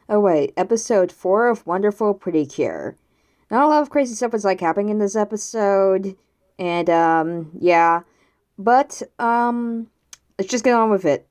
Oh wait, episode 4 of Wonderful Pretty Cure. Not a lot of crazy stuff was happening in this episode. And yeah. But let's just get on with it.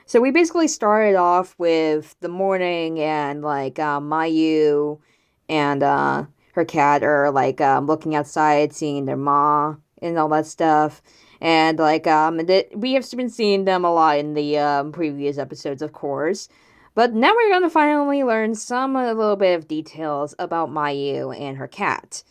So we basically started off with the morning and Mayu and her cat are looking outside, seeing their ma and all that stuff. And we have been seeing them a lot in the previous episodes, of course. But now we're gonna finally learn a little bit of details about Mayu and her cat.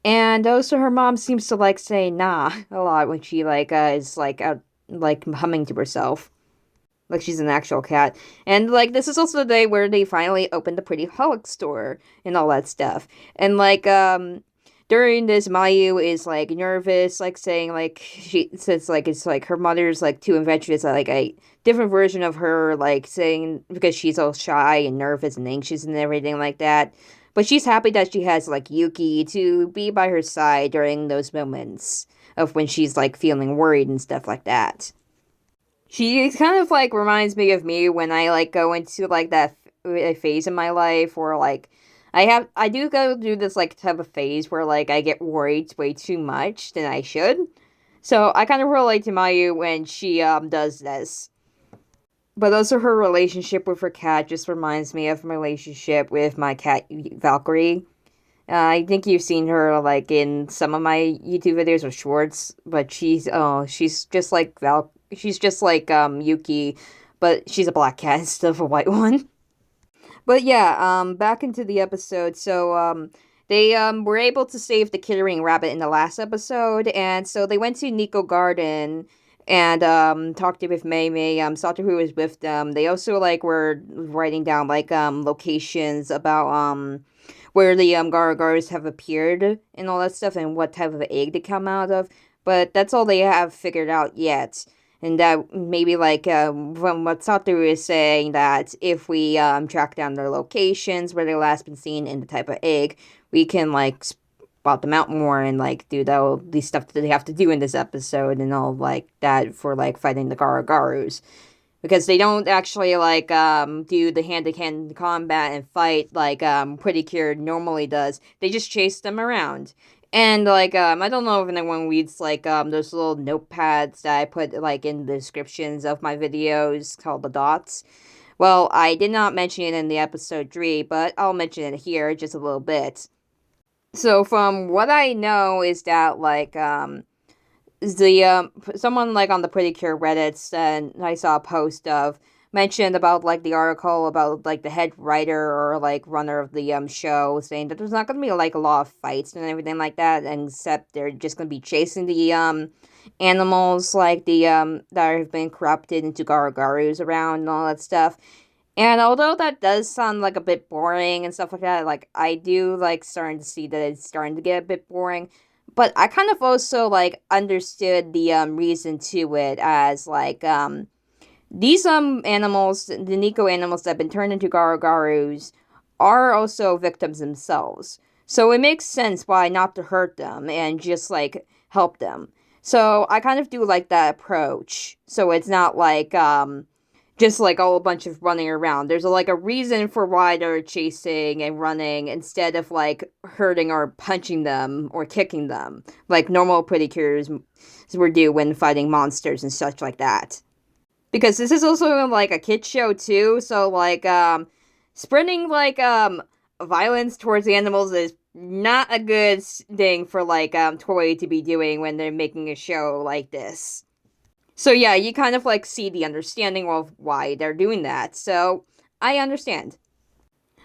And also her mom seems to say nah a lot when she is out humming to herself. Like she's an actual cat. And this is also the day where they finally opened the Pretty Holic store and all that stuff. And during this, Mayu is nervous, saying she says it's her mother's too adventurous, a different version of her, saying because she's all shy and nervous and anxious and everything like that. But she's happy that she has Yuki to be by her side during those moments of when she's feeling worried and stuff like that. She kind of reminds me when I go into that phase in my life where I do go through this type of phase where I get worried way too much than I should. So I kind of relate to Mayu when she does this. But also her relationship with her cat just reminds me of my relationship with my cat Valkyrie. I think you've seen her in some of my YouTube videos or shorts, but she's just she's just Yuki, but she's a black cat instead of a white one. But yeah, back into the episode. So they were able to save the Kittering rabbit in the last episode, and so they went to Nico Garden and talked with Mei Mei. Satoru was with them. They also were writing down locations about where the Gargars have appeared and all that stuff and what type of egg they come out of. But that's all they have figured out yet. And that maybe from what Satoru is saying, that if we track down their locations where they've last been seen and the type of egg, we can spot them out more and do the stuff that they have to do in this episode and all that for fighting the Garagarus. Because they don't actually do the hand-to-hand combat and fight Pretty Cure normally does. They just chase them around. And I don't know if anyone reads those little notepads that I put in the descriptions of my videos called the dots. Well, I did not mention it in the episode 3, but I'll mention it here just a little bit. So from what I know is that someone on the Pretty Cure Reddits, and I saw a post of mentioned about the article about the head writer or runner of the show saying that there's not going to be a lot of fights and everything like that, except they're just going to be chasing the animals that have been corrupted into Garagarus around and all that stuff. And although that does sound a bit boring and stuff like that, I do starting to see that it's starting to get a bit boring. But I kind of also understood the reason to it as these animals, the Nico animals that have been turned into Garagarus, are also victims themselves. So it makes sense why not to hurt them and just help them. So I kind of do that approach. So it's not just all a bunch of running around. There's a reason for why they're chasing and running instead of hurting or punching them or kicking them like normal Pretty Cures would do when fighting monsters and such like that. Because this is also a kid show too, so spreading violence towards the animals is not a good thing for Toei to be doing when they're making a show like this. So yeah, you kind of see the understanding of why they're doing that. So I understand.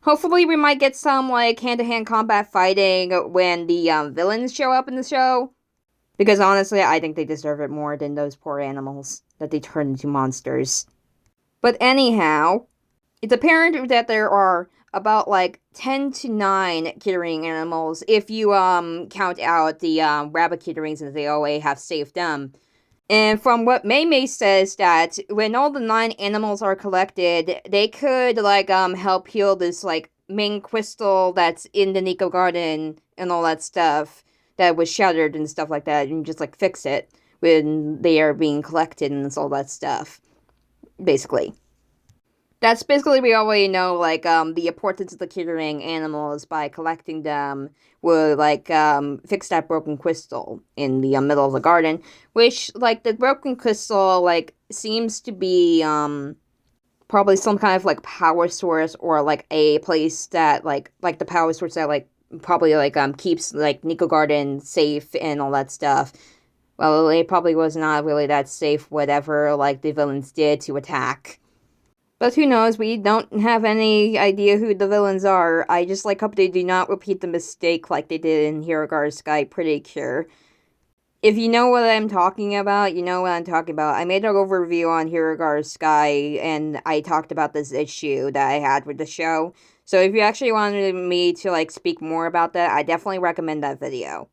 Hopefully we might get some hand-to-hand combat fighting when the villains show up in the show. Because honestly, I think they deserve it more than those poor animals that they turn into monsters. But anyhow, it's apparent that there are about 10 to 9 Kittering animals if you count out the rabbit Kitterings and the OA have saved them. And from what Mei Mei says, that when all the 9 animals are collected, they could help heal this main crystal that's in the Nico Garden and all that stuff that was shattered and stuff like that, and just fix it when they are being collected and all that stuff, basically. That's basically, we already know, like, the importance of the curing animals by collecting them would, like, fix that broken crystal in the middle of the garden, which, like, the broken crystal, like, seems to be, probably some kind of, like, power source, or, like, a place that, like, the power source that, like, probably, like, keeps, like, Nico Garden safe and all that stuff. Well, it probably was not really that safe, whatever, like, the villains did to attack. But who knows, we don't have any idea who the villains are. I just like hope they do not repeat the mistake like they did in Hirogar Sky Pretty Cure. If you know what I'm talking about, you know what I'm talking about. I made an overview on Hirogar Sky, and I talked about this issue that I had with the show. So if you actually wanted me to, like, speak more about that, I definitely recommend that video.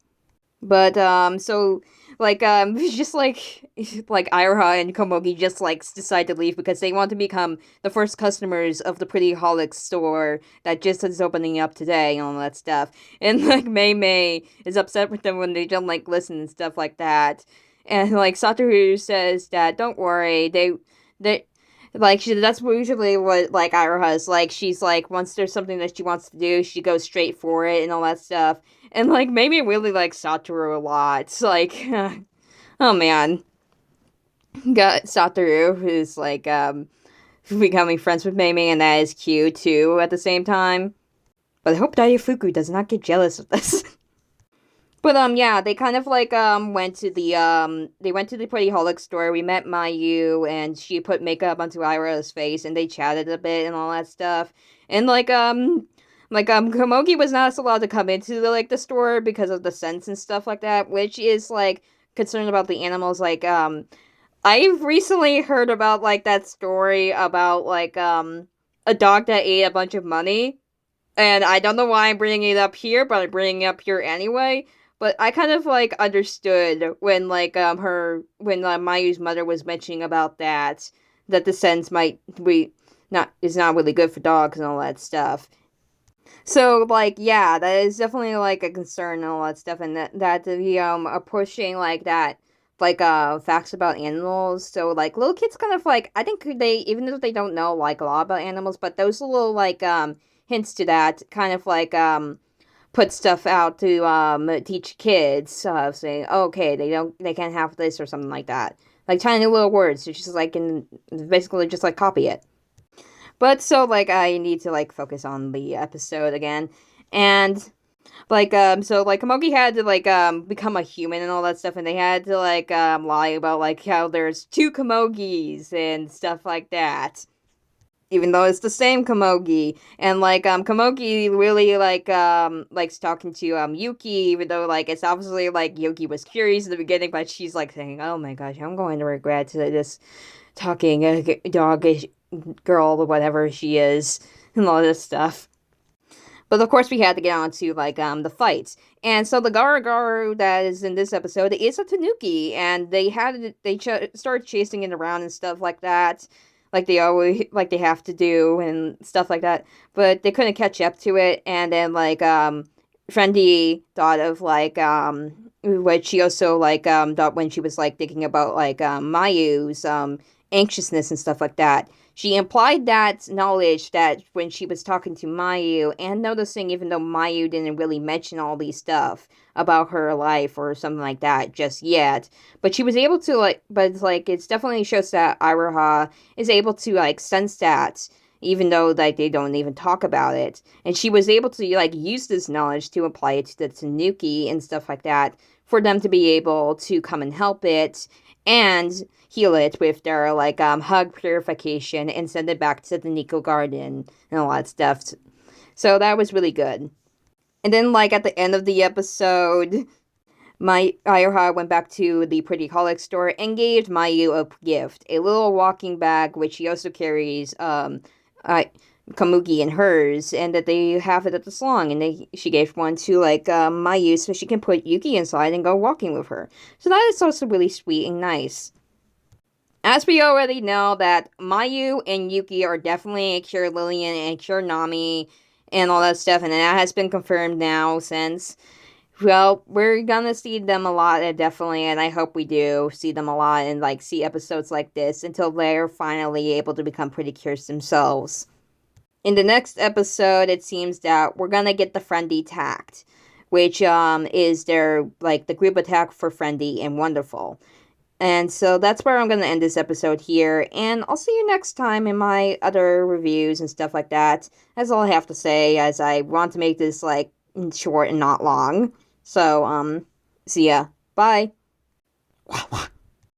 But, so, like, just like Iroha and Komugi just, like, decide to leave because they want to become the first customers of the Pretty Holic store that just is opening up today and all that stuff. And, like, Mei is upset with them when they don't, like, listen and stuff like that. And, like, Satoru says that, don't worry, they, like, that's usually what, like, Iroha is like. She's like, once there's something that she wants to do, she goes straight for it and all that stuff. And, like, maybe really like Satoru a lot. It's like, oh man. Got Satoru, who's, like, becoming friends with Mei, and that is cute, too, at the same time. But I hope Daifuku does not get jealous of this. But, yeah, they kind of, like, went to the Pretty Holic store. We met Mayu, and she put makeup onto Ira's face, and they chatted a bit and all that stuff. And, Komogi was not allowed to come into the store because of the scents and stuff like that, which is, like, concerned about the animals. Like, I've recently heard about, like, that story about, like, a dog that ate a bunch of money, and I don't know why I'm bringing it up here, but I'm bringing it up here anyway. But I kind of, like, understood when, like, Mayu's mother was mentioning about that the scents might be is not really good for dogs and all that stuff. So, like, yeah, that is definitely, like, a concern and all that stuff, and that the, are pushing, like, that, like, facts about animals. So, like, little kids kind of, like, I think they, even though they don't know, like, a lot about animals, but those little, like, hints to that kind of, like, put stuff out to, teach kids, saying, oh, okay, they can't have this or something like that. Like, tiny little words, it's just, like, basically just, like, copy it. But so, like, I need to, like, focus on the episode again. And, like, so, like, Komogi had to, like, become a human and all that stuff. And they had to, like, lie about, like, how there's two Komogis and stuff like that. Even though it's the same Komogi. And, like, Komogi really, like, likes talking to, Yuki. Even though, like, it's obviously, like, Yuki was curious in the beginning. But she's, like, saying, oh my gosh, I'm going to regret this talking dog girl or whatever she is and all this stuff. But of course we had to get on to, like, the fights. And so the Garu that is in this episode is a Tanuki, and they started chasing it around and stuff like that, like they always, like they have to do and stuff like that. But they couldn't catch up to it, and then, like, Friendy thought of, like, what she also, like, thought when she was, like, thinking about, like, Mayu's, anxiousness and stuff like that. She implied that knowledge that when she was talking to Mayu and noticing, even though Mayu didn't really mention all these stuff about her life or something like that just yet, but she was able to, like, but it's, like, it's definitely shows that Iroha is able to, like, sense that, even though, like, they don't even talk about it. And she was able to, like, use this knowledge to apply it to the Tanuki and stuff like that for them to be able to come and help it and heal it with their, like, hug purification and send it back to the Nico Garden and all that stuff. So that was really good. And then, like, at the end of the episode, Iroha went back to the Pretty Holic store and gave Mayu a gift, a little walking bag, which she also carries, Komugi and hers, and that they have it at the salon, and she gave one to, like, Mayu so she can put Yuki inside and go walking with her. So that is also really sweet and nice. As we already know that Mayu and Yuki are definitely Cure Lillian and Cure Nyammy and all that stuff, and that has been confirmed now since Well, we're gonna see them a lot, definitely, and I hope we do see them a lot and like see episodes like this until they're finally able to become pretty cures themselves. In the next episode, it seems that we're gonna get the Friendly attacked, which is their like the group attack for Friendly and Wonderful. And so that's where I'm gonna end this episode here, and I'll see you next time in my other reviews and stuff like that. That's all I have to say, as I want to make this like short and not long. So see ya. Bye.